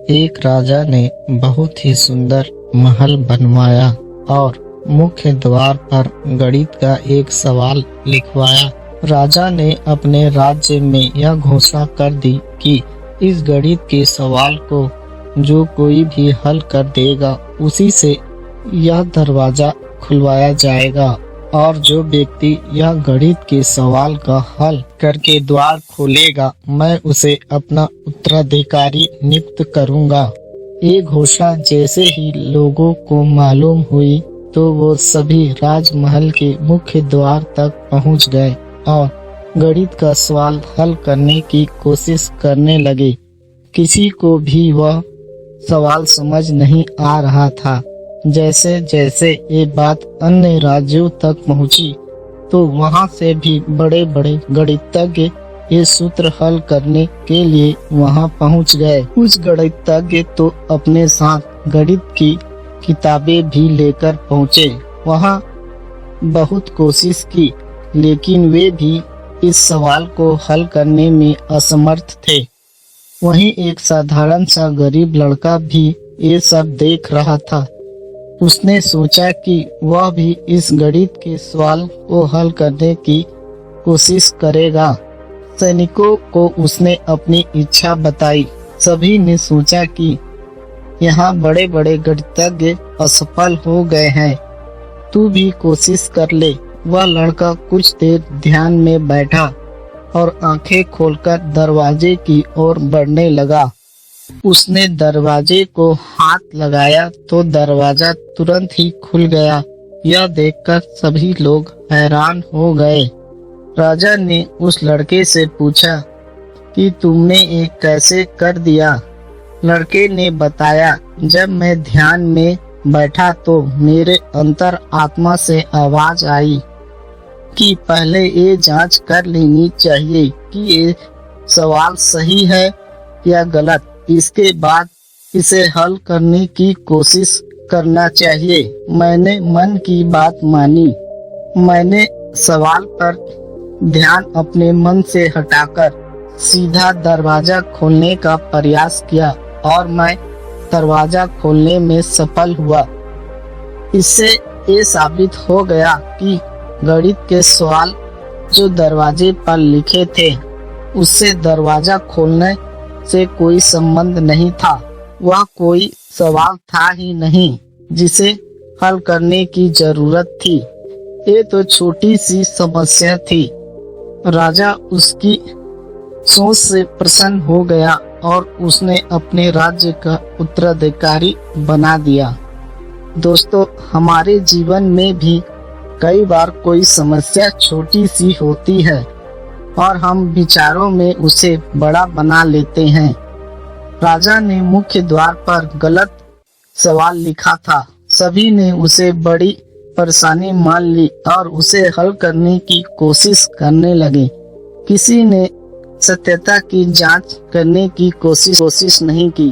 एक राजा ने बहुत ही सुंदर महल बनवाया और मुख्य द्वार पर गणित का एक सवाल लिखवाया। राजा ने अपने राज्य में यह घोषणा कर दी कि इस गणित के सवाल को जो कोई भी हल कर देगा उसी से यह दरवाजा खुलवाया जाएगा और जो व्यक्ति यह गणित के सवाल का हल करके द्वार खोलेगा मैं उसे अपना उत्तराधिकारी नियुक्त करूंगा। ये घोषणा जैसे ही लोगों को मालूम हुई तो वो सभी राजमहल के मुख्य द्वार तक पहुंच गए और गणित का सवाल हल करने की कोशिश करने लगे। किसी को भी वह सवाल समझ नहीं आ रहा था। जैसे जैसे ये बात अन्य राज्यों तक पहुंची तो वहां से भी बड़े बड़े गणितज्ञ ये सूत्र हल करने के लिए वहां पहुंच गए। कुछ गणितज्ञ तो अपने साथ गणित की किताबें भी लेकर पहुंचे। वहां बहुत कोशिश की लेकिन वे भी इस सवाल को हल करने में असमर्थ थे। वहीं एक साधारण सा गरीब लड़का भी ये सब देख रहा था। उसने सोचा कि वह भी इस गणित के सवाल को हल करने की कोशिश करेगा। सैनिकों को उसने अपनी इच्छा बताई। सभी ने सोचा कि यहाँ बड़े बड़े गणितज्ञ असफल हो गए हैं, तू भी कोशिश कर ले। वह लड़का कुछ देर ध्यान में बैठा और आंखें खोलकर दरवाजे की ओर बढ़ने लगा। उसने दरवाजे को हाथ लगाया तो दरवाजा तुरंत ही खुल गया। यह देखकर सभी लोग हैरान हो गए। राजा ने उस लड़के से पूछा कि तुमने ये कैसे कर दिया? लड़के ने बताया, जब मैं ध्यान में बैठा तो मेरे अंतर आत्मा से आवाज आई कि पहले ये जांच कर लेनी चाहिए कि ये सवाल सही है या गलत। इसके बाद इसे हल करने की कोशिश करना चाहिए। मैंने मन की बात मानी। मैंने सवाल पर ध्यान अपने मन से हटाकर सीधा दरवाजा खोलने का प्रयास किया और मैं दरवाजा खोलने में सफल हुआ। इससे ये साबित हो गया कि गणित के सवाल जो दरवाजे पर लिखे थे उससे दरवाजा खोलने से कोई संबंध नहीं था। वह कोई सवाल था ही नहीं जिसे हल करने की जरूरत थी। ये तो छोटी सी समस्या थी। राजा उसकी सोच से प्रसन्न हो गया और उसने अपने राज्य का उत्तराधिकारी बना दिया। दोस्तों, हमारे जीवन में भी कई बार कोई समस्या छोटी सी होती है और हम विचारों में उसे बड़ा बना लेते हैं। राजा ने मुख्य द्वार पर गलत सवाल लिखा था। सभी ने उसे बड़ी परेशानी मान ली और उसे हल करने की कोशिश करने लगे। किसी ने सत्यता की जांच करने की कोशिश नहीं की।